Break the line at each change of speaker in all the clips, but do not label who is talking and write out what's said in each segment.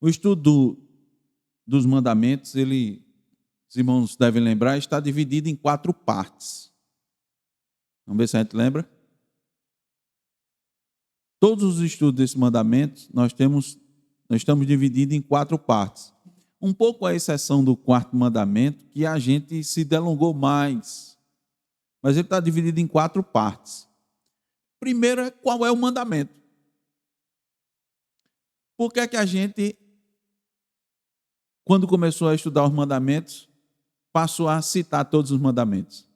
O estudo dos mandamentos, os irmãos devem lembrar, está dividido em 4 partes. Vamos ver se a gente lembra. Todos os estudos desses mandamentos, nós estamos divididos em 4 partes. Um pouco à exceção do 4º mandamento, que a gente se delongou mais. Mas ele está dividido em 4 partes. Primeiro é qual é o mandamento. Por que é que a gente, quando começou a estudar os mandamentos, passou a citar todos os mandamentos?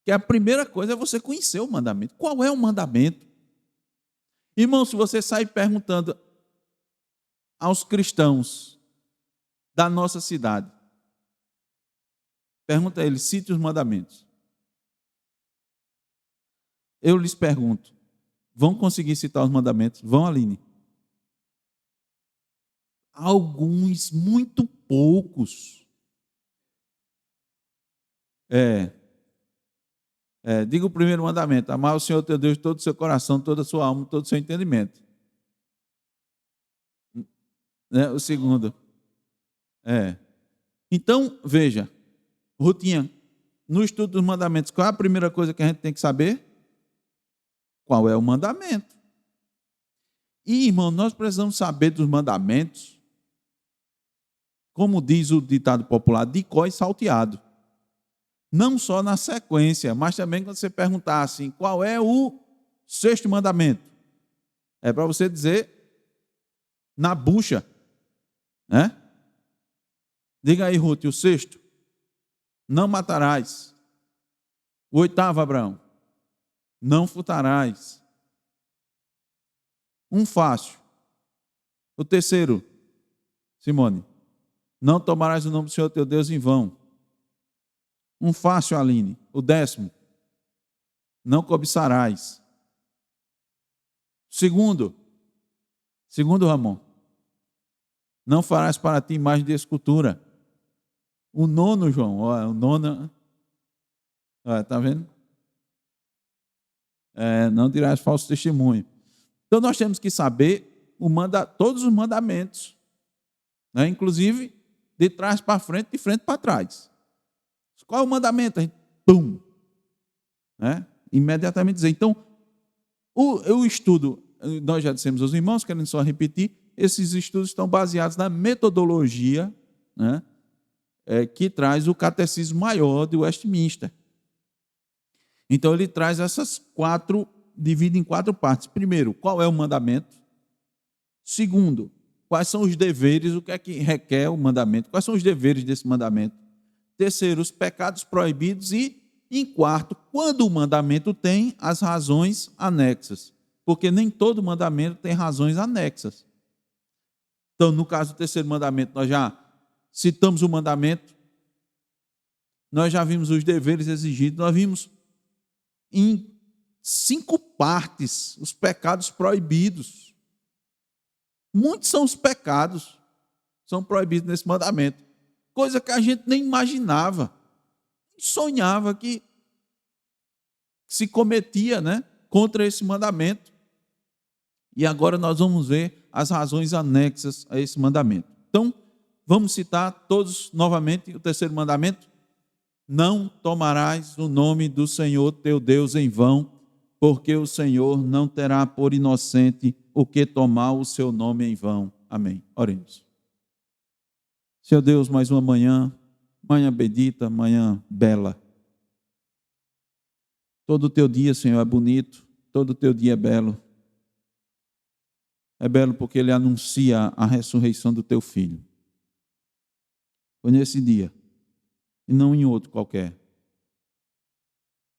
Que a primeira coisa é você conhecer o mandamento. Qual é o mandamento? Irmão, se você sair perguntando aos cristãos da nossa cidade, pergunta a eles, cite os mandamentos. Eu lhes pergunto, vão conseguir citar os mandamentos? Vão, Aline? Alguns, muito poucos. Diga o primeiro mandamento: amar o Senhor teu Deus de todo o seu coração, toda a sua alma, todo o seu entendimento. O segundo. Então, veja, Rutinha, no estudo dos mandamentos, qual é a primeira coisa que a gente tem que saber? Qual é o mandamento? E, irmão, nós precisamos saber dos mandamentos, como diz o ditado popular, de cor e salteado. Não só na sequência, mas também quando você perguntar assim, qual é o 6º mandamento? É para você dizer na bucha, né? Diga aí, Ruth, o 6º, não matarás. O 8º, Abraão, não furtarás. Um fácil. O 3º, Simone, não tomarás o nome do Senhor teu Deus em vão. Um fácil, Aline. O 10º, não cobiçarás. Segundo, Ramon, não farás para ti imagem de escultura. O 9º, João, o 9º, está vendo? Não dirás falso testemunho. Então nós temos que saber todos os mandamentos, né? Inclusive de trás para frente, de frente para trás. Qual é o mandamento? A gente, imediatamente dizer. Então, o estudo, nós já dissemos aos irmãos, querendo só repetir, esses estudos estão baseados na metodologia, né, que traz o Catecismo Maior de Westminster. Então, ele traz essas 4, divide em 4 partes. Primeiro, qual é o mandamento? Segundo, quais são os deveres, o que é que requer o mandamento? Quais são os deveres desse mandamento? Terceiro, os pecados proibidos. E, em quarto, quando o mandamento tem as razões anexas. Porque nem todo mandamento tem razões anexas. Então, no caso do 3º mandamento, nós já citamos o mandamento, nós já vimos os deveres exigidos, nós vimos em 5 partes os pecados proibidos. Muitos são os pecados, são proibidos nesse mandamento. Coisa que a gente nem imaginava, sonhava que se cometia, né, contra esse mandamento. E agora nós vamos ver as razões anexas a esse mandamento. Então, vamos citar todos novamente o 3º mandamento. Não tomarás o nome do Senhor teu Deus em vão, porque o Senhor não terá por inocente o que tomar o seu nome em vão. Amém. Oremos. Senhor Deus, mais uma manhã bendita, manhã bela. Todo o teu dia, Senhor, é bonito, todo o teu dia é belo. É belo porque ele anuncia a ressurreição do teu filho. Foi nesse dia, e não em outro qualquer,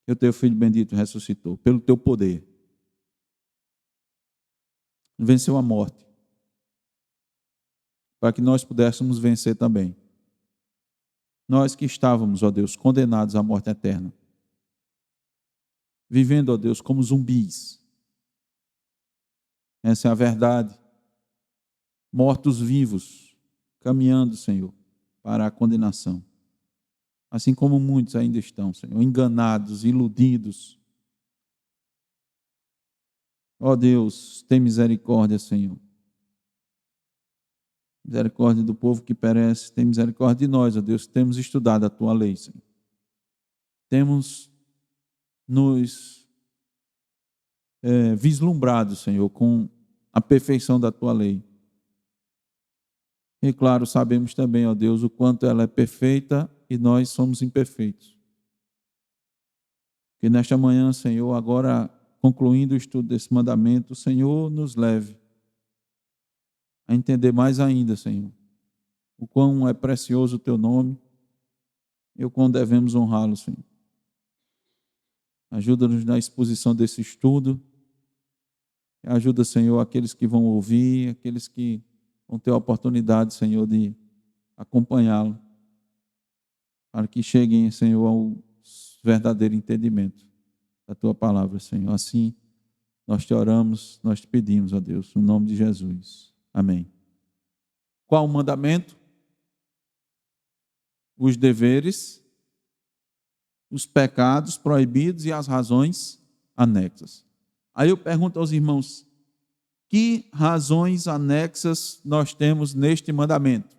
que o teu filho bendito ressuscitou, pelo teu poder. Venceu a morte, para que nós pudéssemos vencer também. Nós que estávamos, ó Deus, condenados à morte eterna, vivendo, ó Deus, como zumbis. Essa é a verdade. Mortos-vivos, caminhando, Senhor, para a condenação. Assim como muitos ainda estão, Senhor, enganados, iludidos. Ó Deus, tem misericórdia, Senhor. misericórdia do povo que perece, tem misericórdia de nós, ó Deus, que temos estudado a Tua lei, Senhor. Temos nos vislumbrado, Senhor, com a perfeição da Tua lei. E claro, sabemos também, ó Deus, o quanto ela é perfeita e nós somos imperfeitos. Que nesta manhã, Senhor, agora concluindo o estudo desse mandamento, o Senhor nos leve a entender mais ainda, Senhor, o quão é precioso o Teu nome e o quão devemos honrá-lo, Senhor. Ajuda-nos na exposição desse estudo. Ajuda, Senhor, aqueles que vão ouvir, aqueles que vão ter a oportunidade, Senhor, de acompanhá-lo, para que cheguem, Senhor, ao verdadeiro entendimento da Tua palavra, Senhor. Assim, nós te oramos, nós te pedimos, ó Deus, no nome de Jesus. Amém. Qual o mandamento? Os deveres, os pecados proibidos e as razões anexas. Aí eu pergunto aos irmãos, que razões anexas nós temos neste mandamento?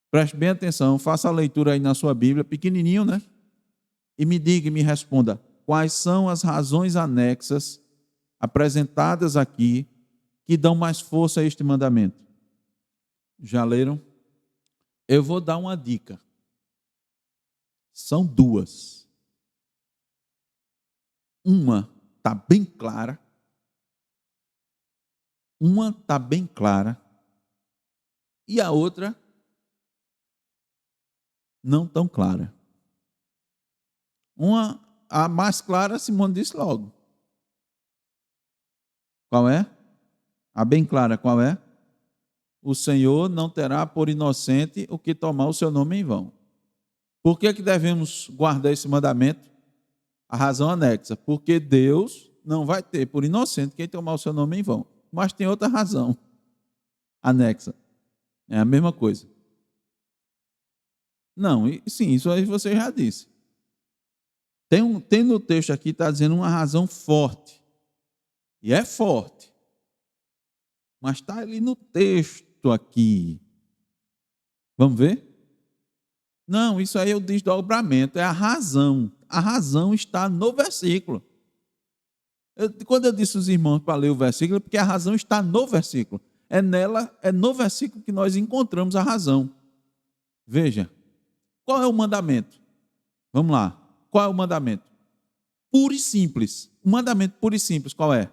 Preste bem atenção, faça a leitura aí na sua Bíblia, pequenininho, né? E me diga e me responda, quais são as razões anexas apresentadas aqui que dão mais força a este mandamento? Já leram? Eu vou dar uma dica. São duas. Uma está bem clara. Uma está bem clara. E a outra não tão clara. A mais clara, Simone disse logo. Qual é? A bem clara, qual é? O Senhor não terá por inocente o que tomar o seu nome em vão. Por que devemos guardar esse mandamento? A razão anexa. Porque Deus não vai ter por inocente quem tomar o seu nome em vão. Mas tem outra razão anexa. É a mesma coisa. Não, sim, isso aí você já disse. Tem no texto aqui, está dizendo uma razão forte. E é forte. Mas está ali no texto aqui. Vamos ver? Não, isso aí é o desdobramento, é a razão. A razão está no versículo. Quando eu disse aos irmãos para ler o versículo, é porque a razão está no versículo. É no versículo que nós encontramos a razão. Veja, qual é o mandamento? Vamos lá. Qual é o mandamento? Puro e simples. O mandamento puro e simples, qual é?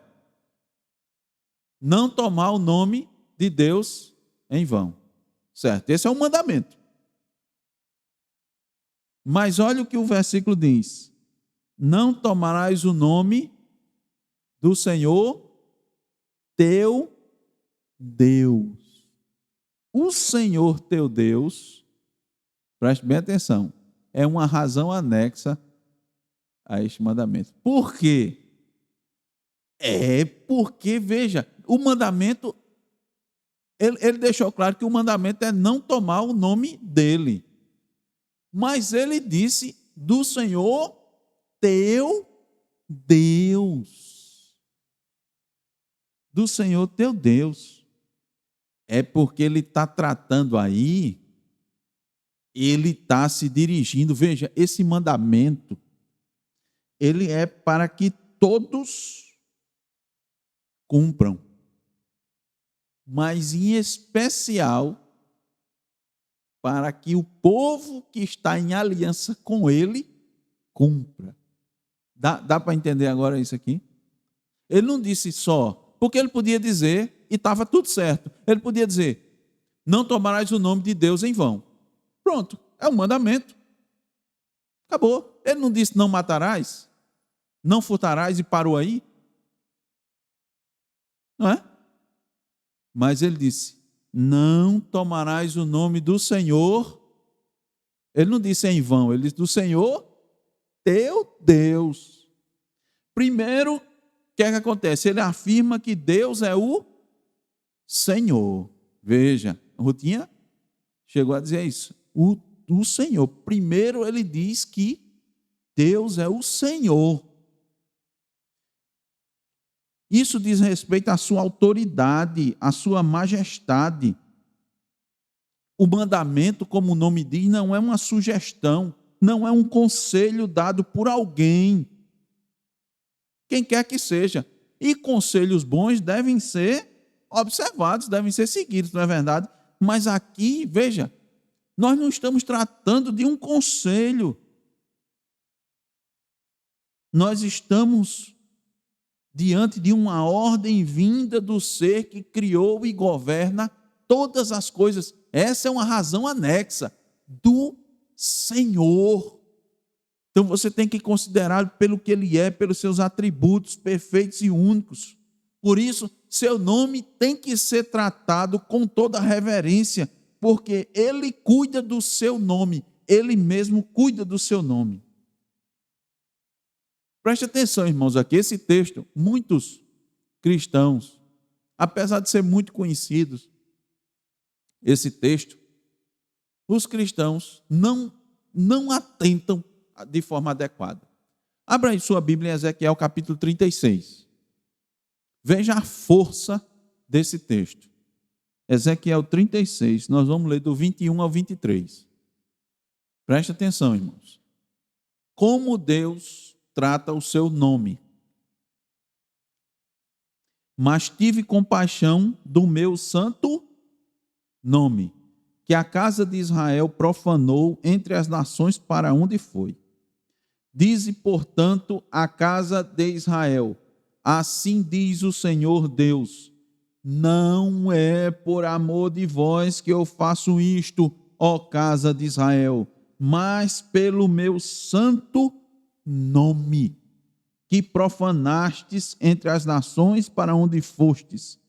Não tomar o nome de Deus em vão. Certo? Esse é o mandamento. Mas olha o que o versículo diz. Não tomarás o nome do Senhor teu Deus. O Senhor teu Deus, preste bem atenção, é uma razão anexa a este mandamento. Por quê? Porque, veja, o mandamento, ele deixou claro que o mandamento é não tomar o nome dele. Mas ele disse do Senhor teu Deus. Do Senhor teu Deus. É porque ele está tratando aí, ele está se dirigindo. Veja, esse mandamento, ele é para que todos cumpram. Mas em especial para que o povo que está em aliança com ele cumpra. Dá para entender agora isso aqui? Ele não disse só, porque ele podia dizer, e estava tudo certo, ele podia dizer, não tomarás o nome de Deus em vão. Pronto, é um mandamento. Acabou. Ele não disse não matarás, não furtarás e parou aí. Não é? Mas ele disse, não tomarás o nome do Senhor. Ele não disse em vão, ele disse do Senhor teu Deus. Primeiro, o que é que acontece? Ele afirma que Deus é o Senhor. Veja, Rutinha chegou a dizer isso. O Senhor. Primeiro ele diz que Deus é o Senhor. Isso diz respeito à sua autoridade, à sua majestade. O mandamento, como o nome diz, não é uma sugestão, não é um conselho dado por alguém, quem quer que seja. E conselhos bons devem ser observados, devem ser seguidos, não é verdade? Mas aqui, veja, nós não estamos tratando de um conselho. Nós estamos diante de uma ordem vinda do ser que criou e governa todas as coisas. Essa é uma razão anexa do Senhor. Então você tem que considerá-lo pelo que ele é, pelos seus atributos perfeitos e únicos. Por isso, seu nome tem que ser tratado com toda reverência, porque ele cuida do seu nome, ele mesmo cuida do seu nome. Preste atenção, irmãos, aqui esse texto, muitos cristãos, apesar de ser muito conhecidos, esse texto, os cristãos não atentam de forma adequada. Abra aí sua Bíblia em Ezequiel capítulo 36. Veja a força desse texto. Ezequiel 36, nós vamos ler do 21 ao 23. Preste atenção, irmãos. Como Deus trata o seu nome. Mas tive compaixão do meu santo nome, que a casa de Israel profanou entre as nações para onde foi. Dize, portanto, a casa de Israel: assim diz o Senhor Deus: não é por amor de vós que eu faço isto, ó casa de Israel, mas pelo meu santo nome, que profanastes entre as nações para onde fostes.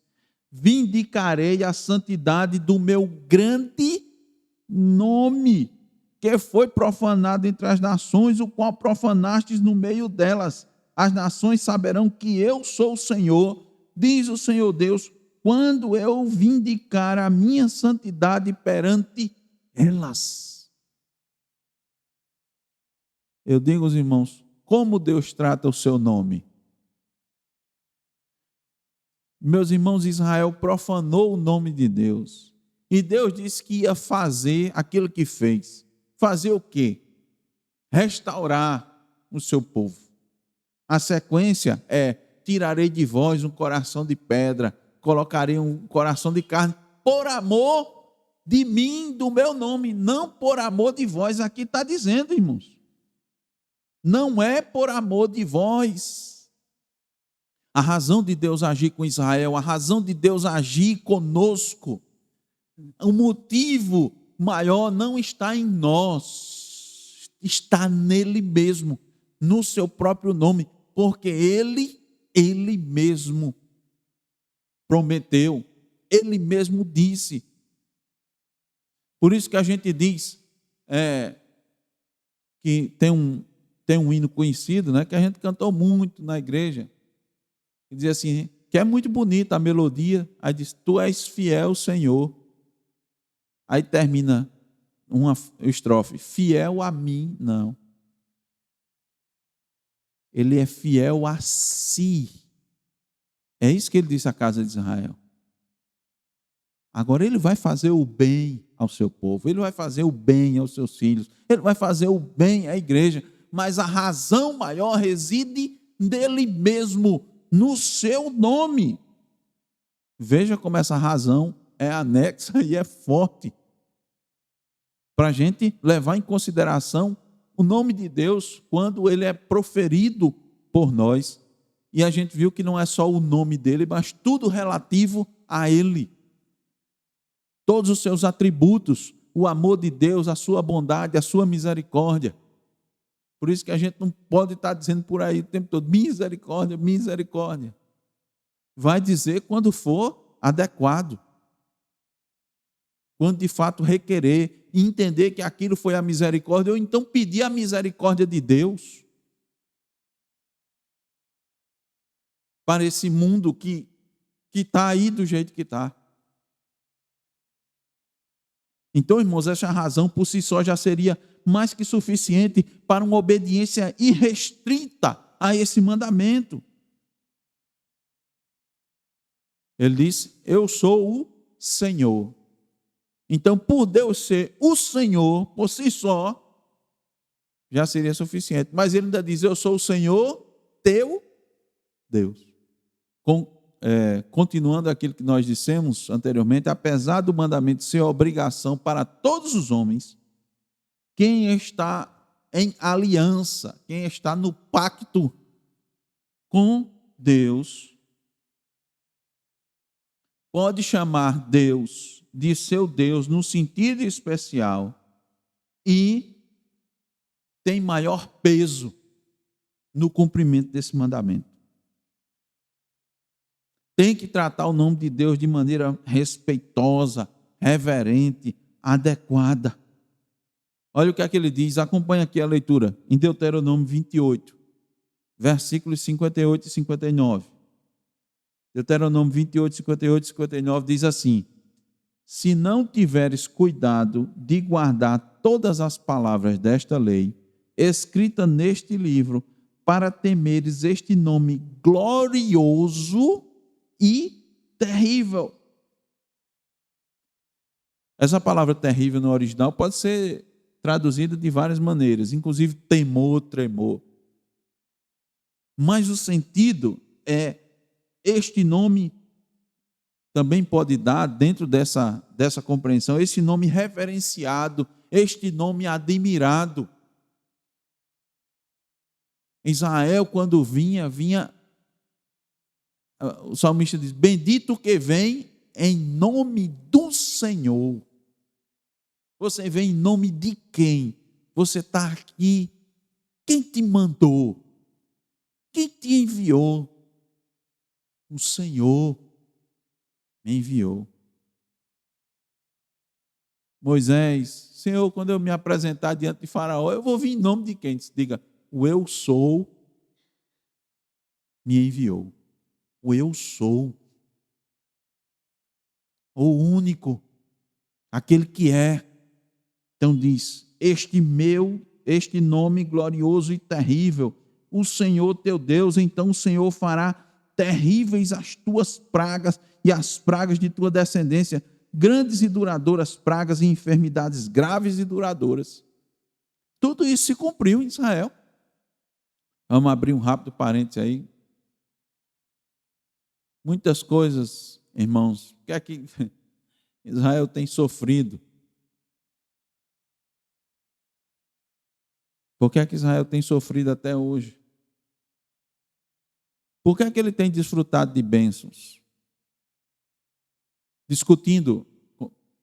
Vindicarei a santidade do meu grande nome, que foi profanado entre as nações, o qual profanastes no meio delas. As nações saberão que eu sou o Senhor, diz o Senhor Deus, quando eu vindicar a minha santidade perante elas. Eu digo aos irmãos, como Deus trata o seu nome? Meus irmãos, Israel profanou o nome de Deus. E Deus disse que ia fazer aquilo que fez. Fazer o quê? Restaurar o seu povo. A sequência é: tirarei de vós um coração de pedra, colocarei um coração de carne, por amor de mim, do meu nome, não por amor de vós. Aqui está dizendo, irmãos. Não é por amor de vós. A razão de Deus agir com Israel, a razão de Deus agir conosco, o motivo maior não está em nós, está nele mesmo, no seu próprio nome, porque ele mesmo prometeu, ele mesmo disse. Por isso que a gente diz que tem um hino conhecido, né, que a gente cantou muito na igreja, que diz assim, que é muito bonita a melodia, aí diz: tu és fiel, Senhor. Aí termina uma estrofe: fiel a mim, não. Ele é fiel a si. É isso que ele disse à casa de Israel. Agora ele vai fazer o bem ao seu povo, ele vai fazer o bem aos seus filhos, ele vai fazer o bem à igreja, mas a razão maior reside nele mesmo, no seu nome. Veja como essa razão é anexa e é forte, para a gente levar em consideração o nome de Deus quando ele é proferido por nós. E a gente viu que não é só o nome dele, mas tudo relativo a ele. Todos os seus atributos, o amor de Deus, a sua bondade, a sua misericórdia. Por isso que a gente não pode estar dizendo por aí o tempo todo: misericórdia, misericórdia. Vai dizer quando for adequado. Quando de fato requerer, entender que aquilo foi a misericórdia, ou então pedir a misericórdia de Deus para esse mundo que está aí do jeito que está. Então, irmãos, essa razão por si só já seria mais que suficiente para uma obediência irrestrita a esse mandamento. Ele disse: eu sou o Senhor. Então, por Deus ser o Senhor, por si só, já seria suficiente. Mas ele ainda diz: eu sou o Senhor, teu Deus. Continuando aquilo que nós dissemos anteriormente, apesar do mandamento ser obrigação para todos os homens, quem está em aliança, quem está no pacto com Deus, pode chamar Deus de seu Deus no sentido especial e tem maior peso no cumprimento desse mandamento. Tem que tratar o nome de Deus de maneira respeitosa, reverente, adequada. Olha o que é que ele diz, acompanha aqui a leitura, em Deuteronômio 28, versículos 58 e 59. Deuteronômio 28, 58 e 59 diz assim: se não tiveres cuidado de guardar todas as palavras desta lei, escrita neste livro, para temeres este nome glorioso e terrível. Essa palavra terrível no original pode ser traduzida de várias maneiras, inclusive temor, tremor. Mas o sentido é, este nome também pode dar, dentro dessa compreensão, esse nome reverenciado, este nome admirado. Israel, quando vinha, o salmista diz: bendito que vem em nome do Senhor. Você vem em nome de quem? Você está aqui. Quem te mandou? Quem te enviou? O Senhor me enviou. Moisés: Senhor, quando eu me apresentar diante de Faraó, eu vou vir em nome de quem? Diga: o eu sou me enviou. O eu sou. O único. Aquele que é. Então diz: este nome glorioso e terrível, o Senhor teu Deus, então o Senhor fará terríveis as tuas pragas e as pragas de tua descendência, grandes e duradouras pragas e enfermidades graves e duradouras. Tudo isso se cumpriu em Israel. Vamos abrir um rápido parênteses aí. Muitas coisas, irmãos, o que é que Israel tem sofrido? Por que é que Israel tem sofrido até hoje? Por que é que ele tem desfrutado de bênçãos? Discutindo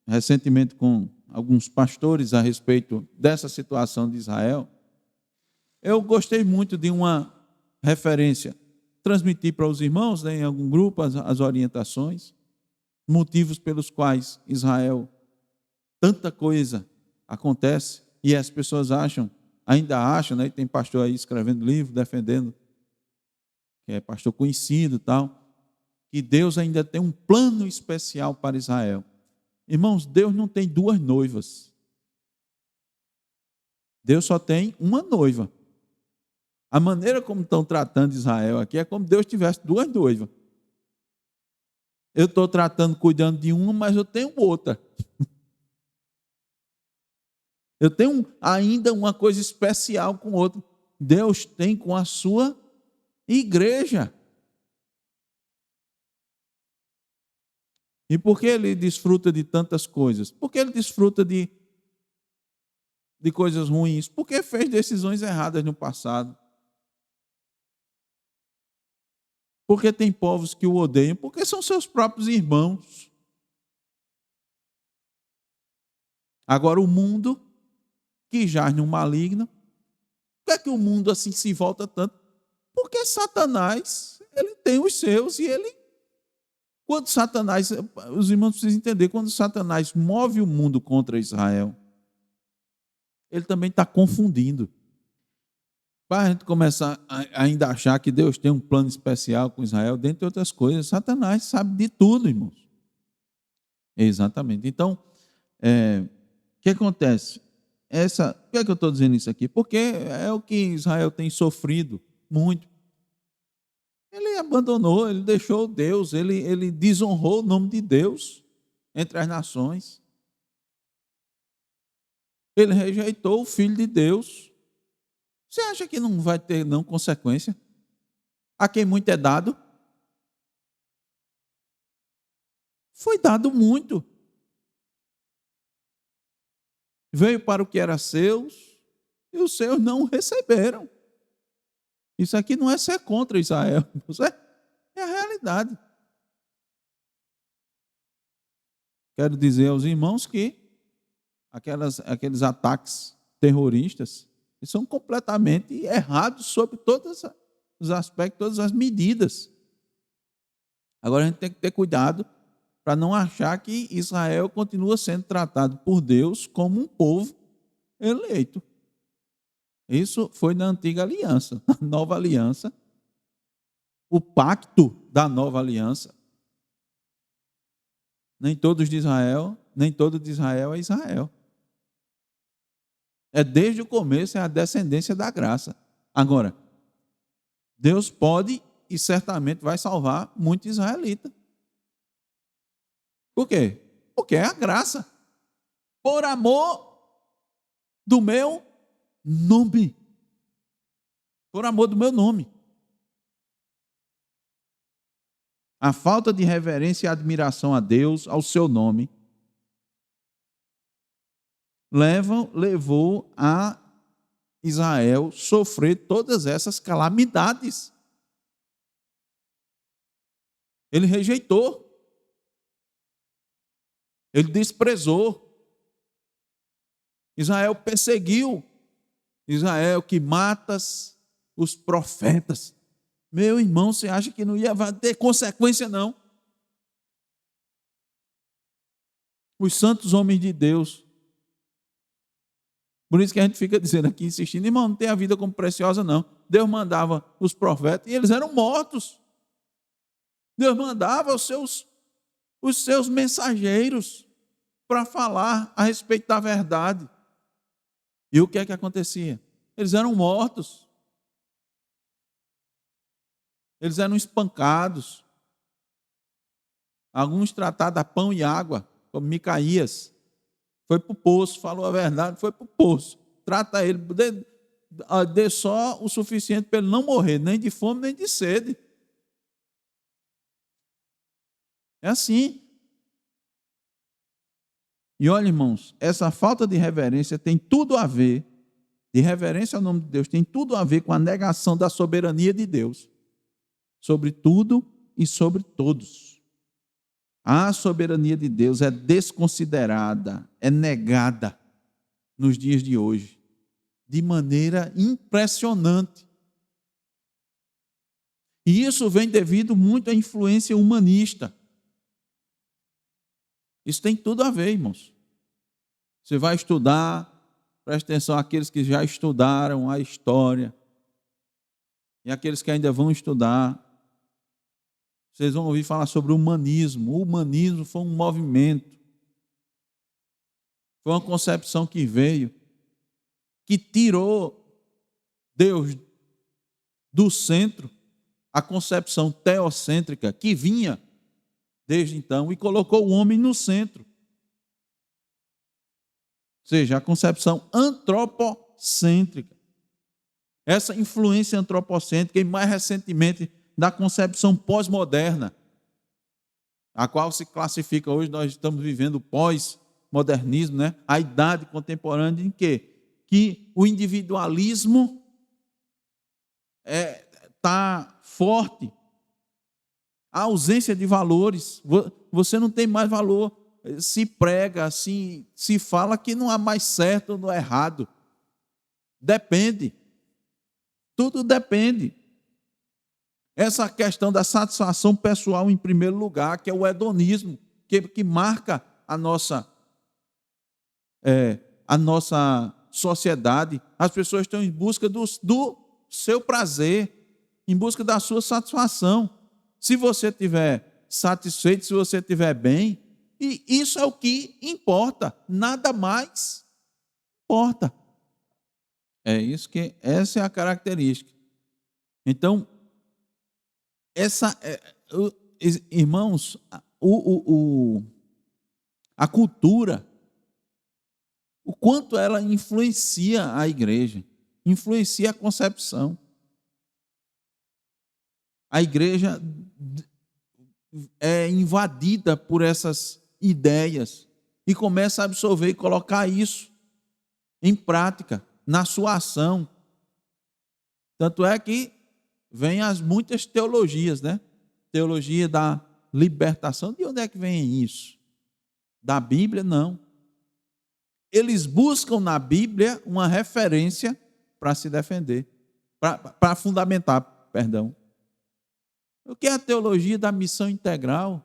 recentemente com alguns pastores a respeito dessa situação de Israel, eu gostei muito de uma referência. Transmiti para os irmãos, né, em algum grupo, as orientações, motivos pelos quais Israel, tanta coisa acontece, e as pessoas ainda acham, né, tem pastor aí escrevendo livro, defendendo, que é pastor conhecido e tal, que Deus ainda tem um plano especial para Israel. Irmãos, Deus não tem duas noivas. Deus só tem uma noiva. A maneira como estão tratando Israel aqui é como Deus tivesse duas noivas. Eu estou cuidando de uma, mas eu tenho outra. Eu tenho ainda uma coisa especial com outra. Deus tem com a sua igreja. E por que ele desfruta de tantas coisas? Porque ele desfruta de coisas ruins? Porque fez decisões erradas no passado. Porque tem povos que o odeiam? Porque são seus próprios irmãos. Agora o mundo, que jaz no maligno, por que é que o mundo assim se volta tanto? Porque Satanás, ele tem os seus e ele... Quando Satanás, os irmãos precisam entender, quando Satanás move o mundo contra Israel, ele também está confundindo. Para a gente começar a ainda achar que Deus tem um plano especial com Israel, dentre outras coisas, Satanás sabe de tudo, irmãos. Exatamente. Então, o que acontece? Por que é que eu estou dizendo isso aqui? Porque é o que Israel tem sofrido muito. Ele abandonou, ele deixou Deus, ele desonrou o nome de Deus entre as nações. Ele rejeitou o Filho de Deus. Você acha que não vai ter não consequência? A quem muito é dado, foi dado muito. Veio para o que era seus, e os seus não o receberam. Isso aqui não é ser contra Israel, é a realidade. Quero dizer aos irmãos que aqueles ataques terroristas são completamente errados sobre todos os aspectos, todas as medidas. Agora a gente tem que ter cuidado para não achar que Israel continua sendo tratado por Deus como um povo eleito. Isso foi na antiga aliança. Na nova aliança, o pacto da nova aliança, nem todo de Israel é Israel. É desde o começo, é a descendência da graça. Agora, Deus pode e certamente vai salvar muito israelita. Por quê? Porque é a graça. Por amor do meu nome. Por amor do meu nome. A falta de reverência e admiração a Deus, ao seu nome, levou a Israel sofrer todas essas calamidades. Ele rejeitou. Ele desprezou. Israel perseguiu. Israel que matas os profetas. Meu irmão, você acha que não ia ter consequência, não? Os santos homens de Deus. Por isso que a gente fica dizendo aqui, insistindo, irmão, não tem a vida como preciosa, não. Deus mandava os profetas e eles eram mortos. Deus mandava os seus mensageiros para falar a respeito da verdade. E o que é que acontecia? Eles eram mortos. Eles eram espancados. Alguns tratados a pão e água, como Micaías. Foi para o poço, falou a verdade, foi para o poço. Trata ele, dê só o suficiente para ele não morrer, nem de fome, nem de sede. É assim. E olha, irmãos, essa falta de reverência tem tudo a ver, de reverência ao nome de Deus, tem tudo a ver com a negação da soberania de Deus sobre tudo e sobre todos. A soberania de Deus é desconsiderada, é negada nos dias de hoje, de maneira impressionante. E isso vem devido muito à influência humanista. Isso tem tudo a ver, irmãos. Você vai estudar, preste atenção àqueles que já estudaram a história e aqueles que ainda vão estudar. Vocês vão ouvir falar sobre o humanismo. O humanismo foi um movimento, foi uma concepção que veio, que tirou Deus do centro, a concepção teocêntrica que vinha desde então e colocou o homem no centro. Ou seja, a concepção antropocêntrica. Essa influência antropocêntrica e mais recentemente da concepção pós-moderna, a qual se classifica hoje, nós estamos vivendo o pós-modernismo, né? A idade contemporânea em que o individualismo está forte, a ausência de valores, você não tem mais valor, se prega, se fala que não há mais certo ou não é errado, depende, tudo depende. Essa questão da satisfação pessoal em primeiro lugar, que é o hedonismo, que marca a nossa sociedade. As pessoas estão em busca do seu prazer, em busca da sua satisfação. Se você estiver satisfeito, se você estiver bem, e isso é o que importa, nada mais importa. Essa é a característica. Então, irmãos, a cultura o quanto ela influencia a igreja, influencia a concepção. A igreja é invadida por essas ideias e começa a absorver e colocar isso em prática, na sua ação. Tanto é que vem as muitas teologias, né? Teologia da libertação. De onde é que vem isso? Da Bíblia? Não. Eles buscam na Bíblia uma referência para se defender, para fundamentar, perdão. O que é a teologia da missão integral?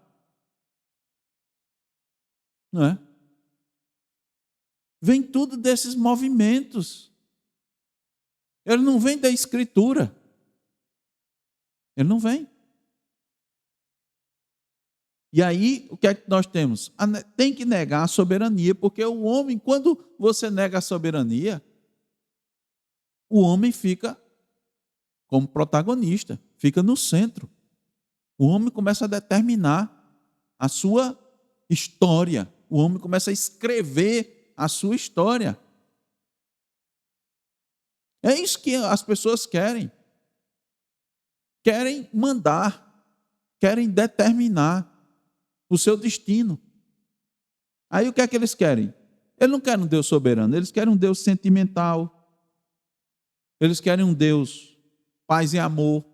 Não é? Vem tudo desses movimentos. Ele não vem da Escritura. Ele não vem. E aí, o que é que nós temos? Tem que negar a soberania, porque o homem, quando você nega a soberania, o homem fica como protagonista, fica no centro. O homem começa a determinar a sua história. O homem começa a escrever a sua história. É isso que as pessoas querem. Querem mandar, querem determinar o seu destino. Aí o que é que eles querem? Eles não querem um Deus soberano, eles querem um Deus sentimental. Eles querem um Deus paz e amor.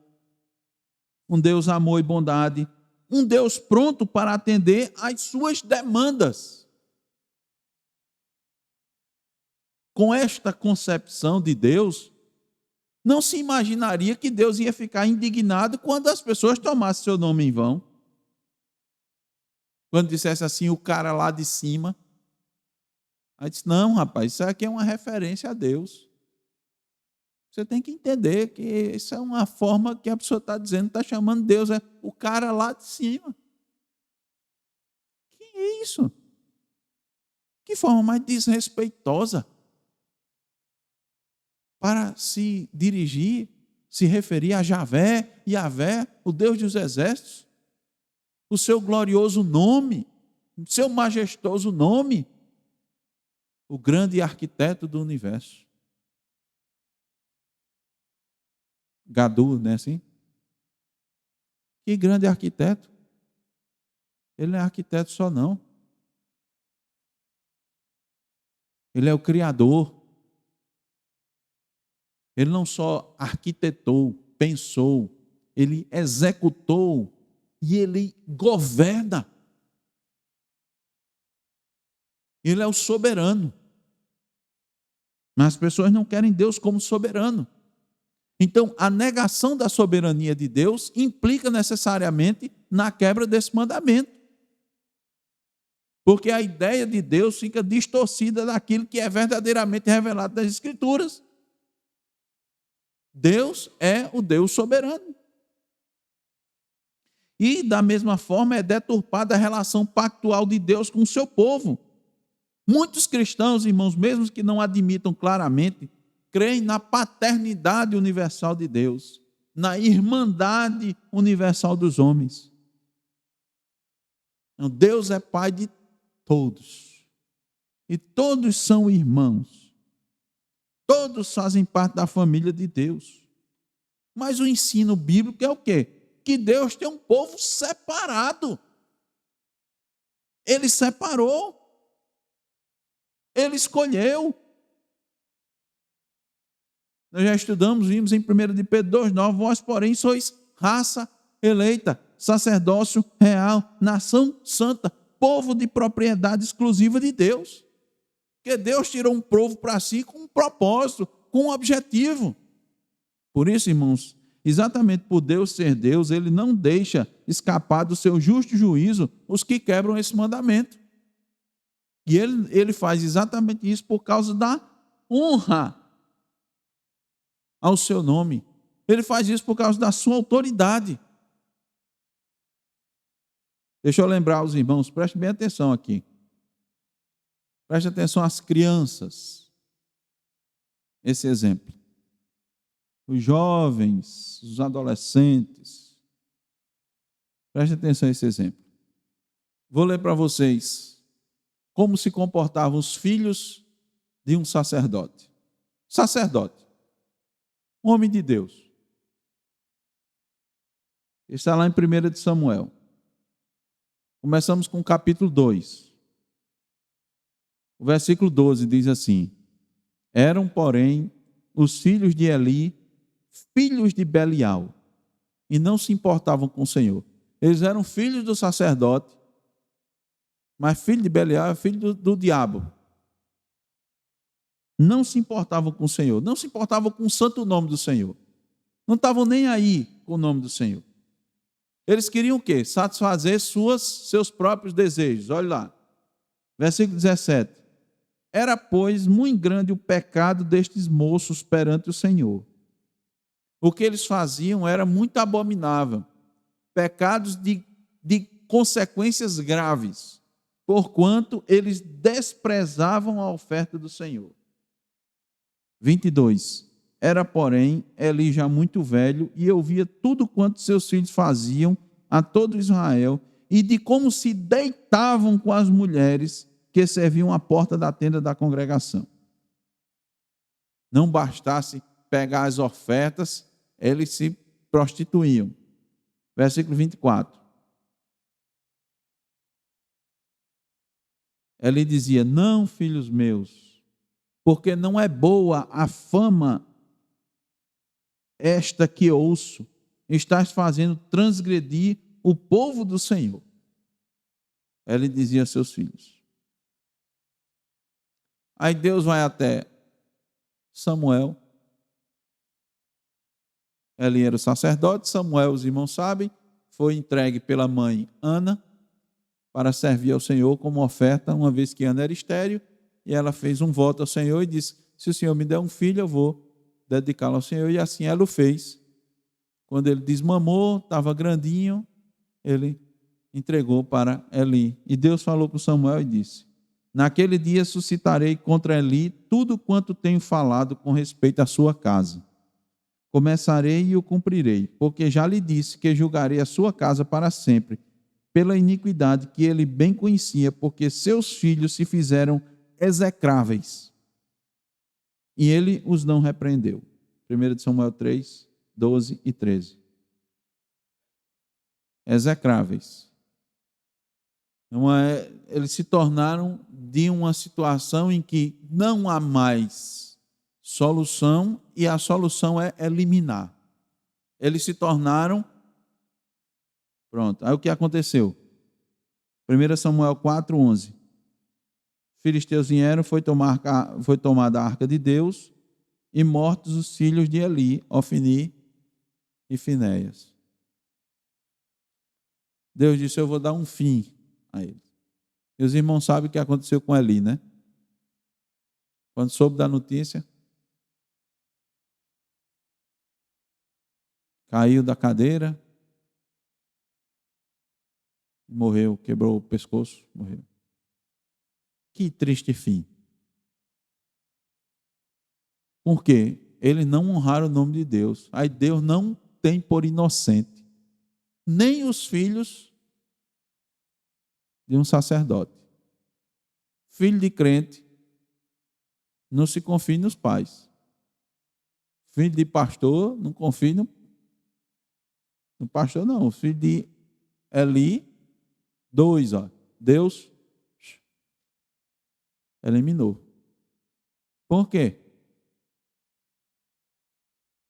Um Deus amor e bondade. Um Deus pronto para atender às suas demandas. Com esta concepção de Deus, não se imaginaria que Deus ia ficar indignado quando as pessoas tomassem seu nome em vão. Quando dissesse assim, o cara lá de cima. Aí disse, não, rapaz, isso aqui é uma referência a Deus. Você tem que entender que isso é uma forma que a pessoa está dizendo, está chamando Deus, é o cara lá de cima. Que é isso? Que forma mais desrespeitosa para se dirigir, se referir a Javé, Yavé, o Deus dos exércitos, o seu glorioso nome, o seu majestoso nome, o grande arquiteto do universo. Gadu, não é assim? Que grande arquiteto. Ele não é arquiteto só não. Ele é o Criador. Ele não só arquitetou, pensou, ele executou e ele governa. Ele é o soberano. Mas as pessoas não querem Deus como soberano. Então, a negação da soberania de Deus implica necessariamente na quebra desse mandamento. Porque a ideia de Deus fica distorcida daquilo que é verdadeiramente revelado nas Escrituras. Deus é o Deus soberano. E, da mesma forma, é deturpada a relação pactual de Deus com o seu povo. Muitos cristãos, irmãos, mesmo que não admitam claramente, creem na paternidade universal de Deus, na irmandade universal dos homens. Então, Deus é Pai de todos. E todos são irmãos. Todos fazem parte da família de Deus. Mas o ensino bíblico é o quê? Que Deus tem um povo separado. Ele separou. Ele escolheu. Nós já estudamos, vimos em 1 de Pedro 2,9, vós, porém, sois raça eleita, sacerdócio real, nação santa, povo de propriedade exclusiva de Deus. Porque Deus tirou um povo para si com um propósito, com um objetivo. Por isso, irmãos, exatamente por Deus ser Deus, Ele não deixa escapar do seu justo juízo os que quebram esse mandamento. E Ele faz exatamente isso por causa da honra ao seu nome. Ele faz isso por causa da sua autoridade. Deixa eu lembrar os irmãos, preste bem atenção aqui. Preste atenção às crianças. Esse exemplo. Os jovens, os adolescentes. Preste atenção a esse exemplo. Vou ler para vocês como se comportavam os filhos de um sacerdote. Sacerdote. Um homem de Deus. Está lá em 1 de Samuel. Começamos com o capítulo 2. O versículo 12 diz assim: Eram, porém, os filhos de Eli, filhos de Belial, e não se importavam com o Senhor. Eles eram filhos do sacerdote, mas filho de Belial é filho do diabo. Não se importavam com o Senhor, não se importavam com o santo nome do Senhor. Não estavam nem aí com o nome do Senhor. Eles queriam o quê? Satisfazer seus próprios desejos. Olha lá, versículo 17. Era, pois, muito grande o pecado destes moços perante o Senhor. O que eles faziam era muito abominável. Pecados de consequências graves, porquanto eles desprezavam a oferta do Senhor. 22. Era, porém, Eli já muito velho, e eu via tudo quanto seus filhos faziam a todo Israel, e de como se deitavam com as mulheres que serviam à porta da tenda da congregação. Não bastasse pegar as ofertas, eles se prostituíam. Versículo 24. Ele dizia: Não, filhos meus, porque não é boa a fama esta que ouço, estás fazendo transgredir o povo do Senhor. Ele dizia a seus filhos. Aí Deus vai até Samuel. Eli era o sacerdote, Samuel, os irmãos sabem, foi entregue pela mãe Ana para servir ao Senhor como oferta, uma vez que Ana era estéril, e ela fez um voto ao Senhor e disse: se o Senhor me der um filho, eu vou dedicá-lo ao Senhor. E assim ela o fez. Quando ele desmamou, estava grandinho, ele entregou para Eli. E Deus falou com Samuel e disse: naquele dia suscitarei contra Eli tudo quanto tenho falado com respeito à sua casa. Começarei e o cumprirei, porque já lhe disse que julgarei a sua casa para sempre, pela iniquidade que ele bem conhecia, porque seus filhos se fizeram execráveis. E ele os não repreendeu. 1 Samuel 3, 12 e 13. Execráveis. Eles se tornaram de uma situação em que não há mais solução, e a solução é eliminar. Eles se tornaram... Pronto, aí o que aconteceu? 1 Samuel 4, 11. Filisteus vieram, foi tomada a arca de Deus, e mortos os filhos de Eli, Ofni e Finéias. Deus disse: eu vou dar um fim a eles. E os irmãos sabem o que aconteceu com Eli, né? Quando soube da notícia, caiu da cadeira, morreu, quebrou o pescoço, morreu. Que triste fim. Por quê? Eles não honraram o nome de Deus. Aí Deus não tem por inocente nem os filhos de um sacerdote. Filho de crente não se confie nos pais. Filho de pastor não confie no pastor, não. Filho de Eli, 2, Deus eliminou. Por quê?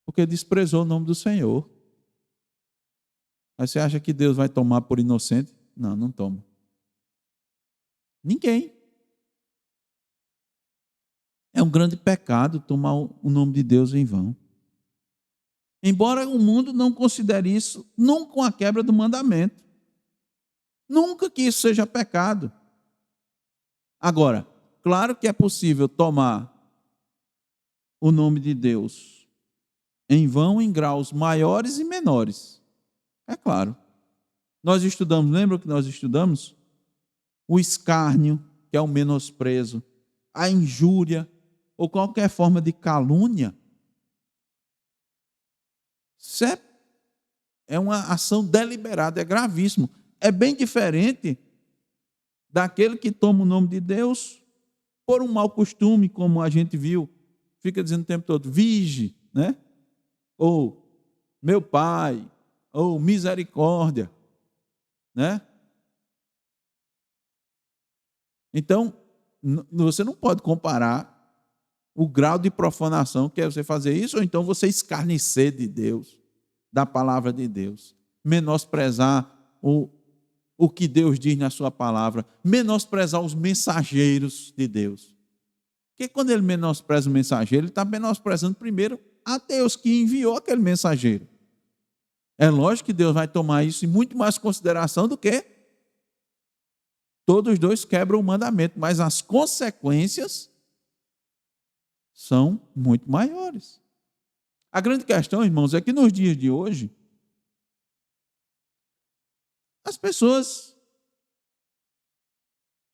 Porque desprezou o nome do Senhor. Mas você acha que Deus vai tomar por inocente? Não, não toma. Ninguém. É um grande pecado tomar o nome de Deus em vão. Embora o mundo não considere isso nunca a quebra do mandamento. Nunca que isso seja pecado. Agora, claro que é possível tomar o nome de Deus em vão em graus maiores e menores. É claro. Nós estudamos, lembra que nós estudamos? O escárnio, que é o menosprezo, a injúria ou qualquer forma de calúnia. Isso é uma ação deliberada, é gravíssimo. É bem diferente daquele que toma o nome de Deus por um mau costume, como a gente viu, fica dizendo o tempo todo, vige, né? Ou meu pai, ou misericórdia, né? Então, você não pode comparar o grau de profanação que é você fazer isso, ou então você escarnecer de Deus, da palavra de Deus, menosprezar o que Deus diz na sua palavra, menosprezar os mensageiros de Deus. Porque quando ele menospreza o mensageiro, ele está menosprezando primeiro a Deus que enviou aquele mensageiro. É lógico que Deus vai tomar isso em muito mais consideração do que todos os dois quebram o mandamento, mas as consequências são muito maiores. A grande questão, irmãos, é que nos dias de hoje, as pessoas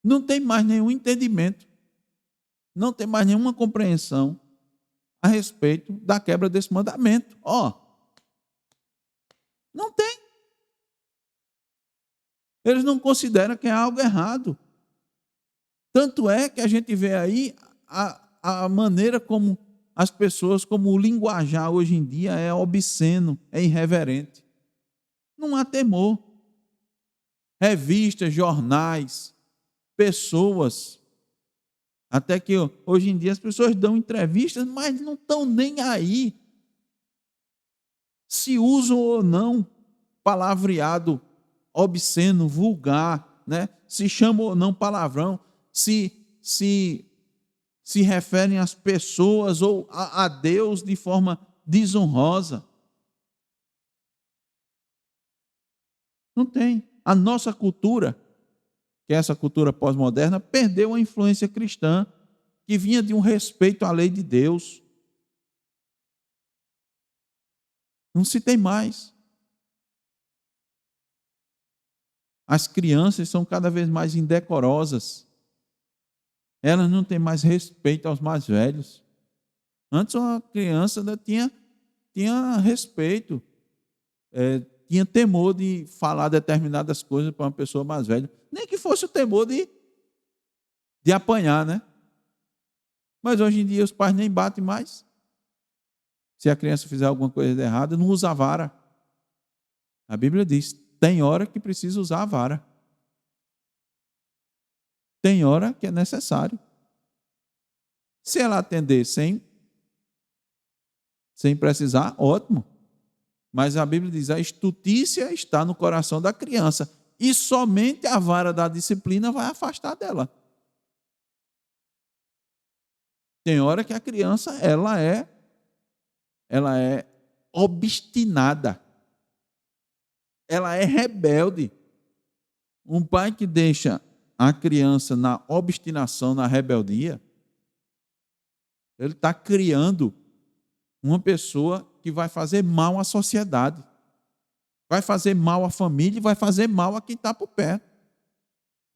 não têm mais nenhum entendimento, não têm mais nenhuma compreensão a respeito da quebra desse mandamento. Não tem. Eles não consideram que é algo errado. Tanto é que a gente vê aí a maneira como as pessoas, como o linguajar hoje em dia é obsceno, é irreverente. Não há temor. Revistas, jornais, pessoas, até que hoje em dia as pessoas dão entrevistas, mas não estão nem aí se usam ou não palavreado obsceno, vulgar, né? Se chama ou não palavrão, se referem às pessoas ou a Deus de forma desonrosa. Não tem. A nossa cultura, que é essa cultura pós-moderna, perdeu a influência cristã, que vinha de um respeito à lei de Deus. Não se tem mais. As crianças são cada vez mais indecorosas. Elas não têm mais respeito aos mais velhos. Antes uma criança tinha respeito, tinha temor de falar determinadas coisas para uma pessoa mais velha. Nem que fosse o temor de apanhar, né? Mas hoje em dia os pais nem batem mais. Se a criança fizer alguma coisa de errada, não usa a vara. A Bíblia diz, tem hora que precisa usar a vara. Tem hora que é necessário. Se ela atender sem precisar, ótimo. Mas a Bíblia diz, a estutícia está no coração da criança. E somente a vara da disciplina vai afastar dela. Tem hora que a criança, ela é obstinada. Ela é rebelde. Um pai que deixa a criança na obstinação, na rebeldia, ele está criando uma pessoa que vai fazer mal à sociedade, vai fazer mal à família e vai fazer mal a quem está por perto.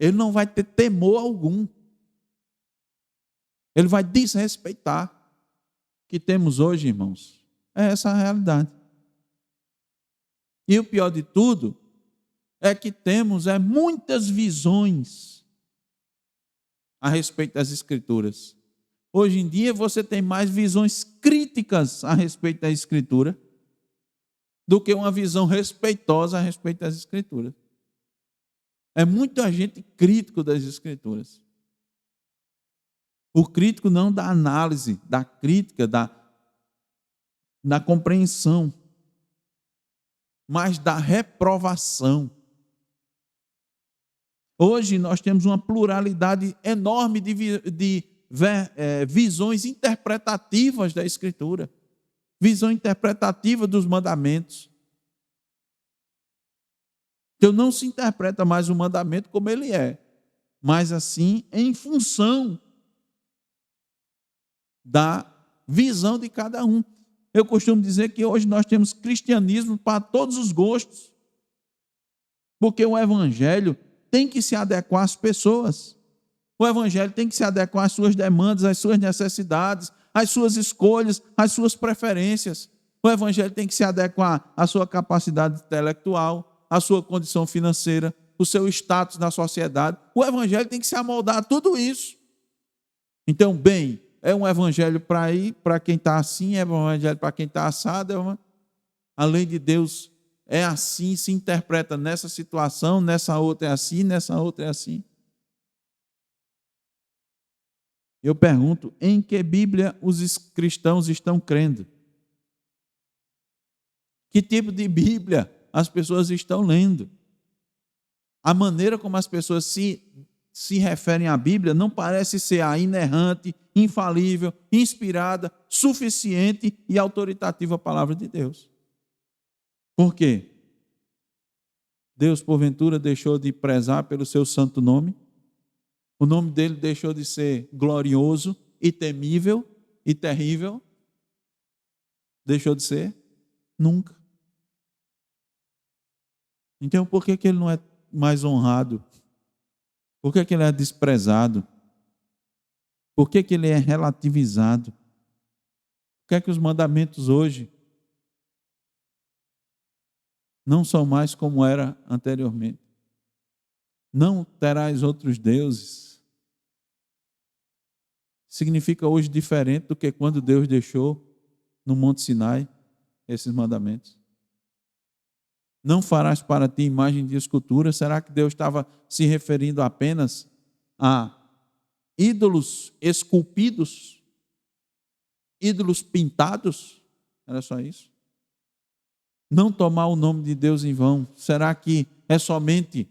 Ele não vai ter temor algum. Ele vai desrespeitar. O que temos hoje, irmãos, é essa a realidade. E o pior de tudo é que temos muitas visões a respeito das Escrituras. Hoje em dia você tem mais visões críticas a respeito da Escritura do que uma visão respeitosa a respeito das Escrituras. É muita gente crítico das Escrituras. O crítico não da análise, da crítica, da compreensão, mas da reprovação. Hoje nós temos uma pluralidade enorme de visões interpretativas da Escritura, visão interpretativa dos mandamentos. Então não se interpreta mais o mandamento como ele é, mas assim em função da visão de cada um. Eu costumo dizer que hoje nós temos cristianismo para todos os gostos, porque o evangelho tem que se adequar às pessoas. O evangelho tem que se adequar às suas demandas, às suas necessidades, às suas escolhas, às suas preferências. O evangelho tem que se adequar à sua capacidade intelectual, à sua condição financeira, o seu status na sociedade. O evangelho tem que se amoldar a tudo isso. Então, bem, é um evangelho para ir para quem está assim, é um evangelho para quem está assado. A lei de Deus é assim, se interpreta nessa situação, nessa outra é assim, nessa outra é assim. Eu pergunto, em que Bíblia os cristãos estão crendo? Que tipo de Bíblia as pessoas estão lendo? A maneira como as pessoas se referem à Bíblia não parece ser a inerrante, infalível, inspirada, suficiente e autoritativa palavra de Deus. Por quê? Deus, porventura, deixou de prezar pelo seu santo nome? O nome dele deixou de ser glorioso e temível e terrível? Deixou de ser? Nunca. Então, por que ele não é mais honrado? Por que ele é desprezado? Por que ele é relativizado? Por que os mandamentos hoje não são mais como era anteriormente? Não terás outros deuses. Significa hoje diferente do que quando Deus deixou no Monte Sinai esses mandamentos. Não farás para ti imagem de escultura. Será que Deus estava se referindo apenas a ídolos esculpidos? Ídolos pintados? Era só isso? Não tomar o nome de Deus em vão. Será que é somente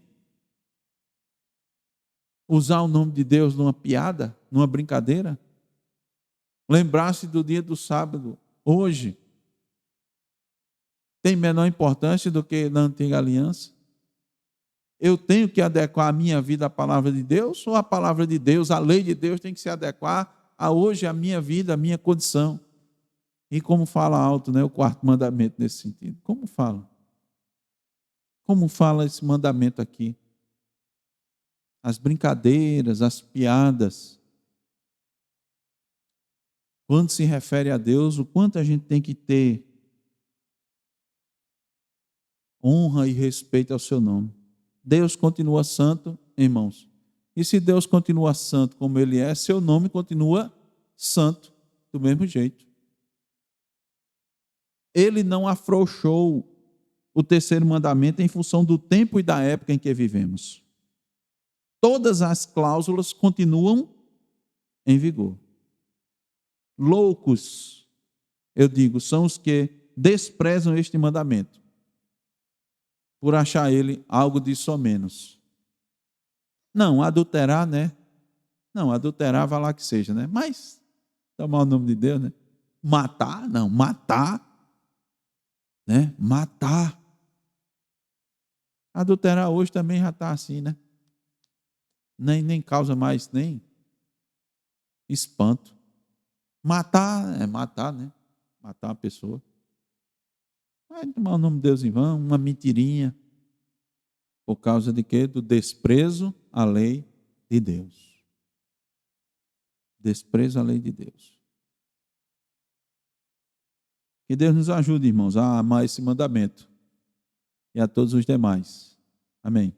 usar o nome de Deus numa piada, numa brincadeira? Lembrar-se do dia do sábado, hoje, tem menor importância do que na antiga aliança? Eu tenho que adequar a minha vida à palavra de Deus, ou a palavra de Deus, a lei de Deus tem que se adequar a hoje, a minha vida, a minha condição? E como fala alto, né, o quarto mandamento nesse sentido? Como fala? Como fala esse mandamento aqui? As brincadeiras, as piadas. Quando se refere a Deus, o quanto a gente tem que ter honra e respeito ao seu nome. Deus continua santo, irmãos. E se Deus continua santo como Ele é, seu nome continua santo do mesmo jeito. Ele não afrouxou o terceiro mandamento em função do tempo e da época em que vivemos. Todas as cláusulas continuam em vigor. Loucos, eu digo, são os que desprezam este mandamento, por achar ele algo de somenos. Não, adulterar, né? Não, adulterar, vai lá que seja, né? Mas, tomar o nome de Deus, né? Matar, não, matar, né? Matar. Adulterar hoje também já está assim, né? Nem causa mais nem espanto. Matar, é matar, né? Matar uma pessoa. Vai tomar o nome de Deus em vão, uma mentirinha. Por causa de quê? Do desprezo à lei de Deus. Desprezo à lei de Deus. Que Deus nos ajude, irmãos, a amar esse mandamento e a todos os demais. Amém.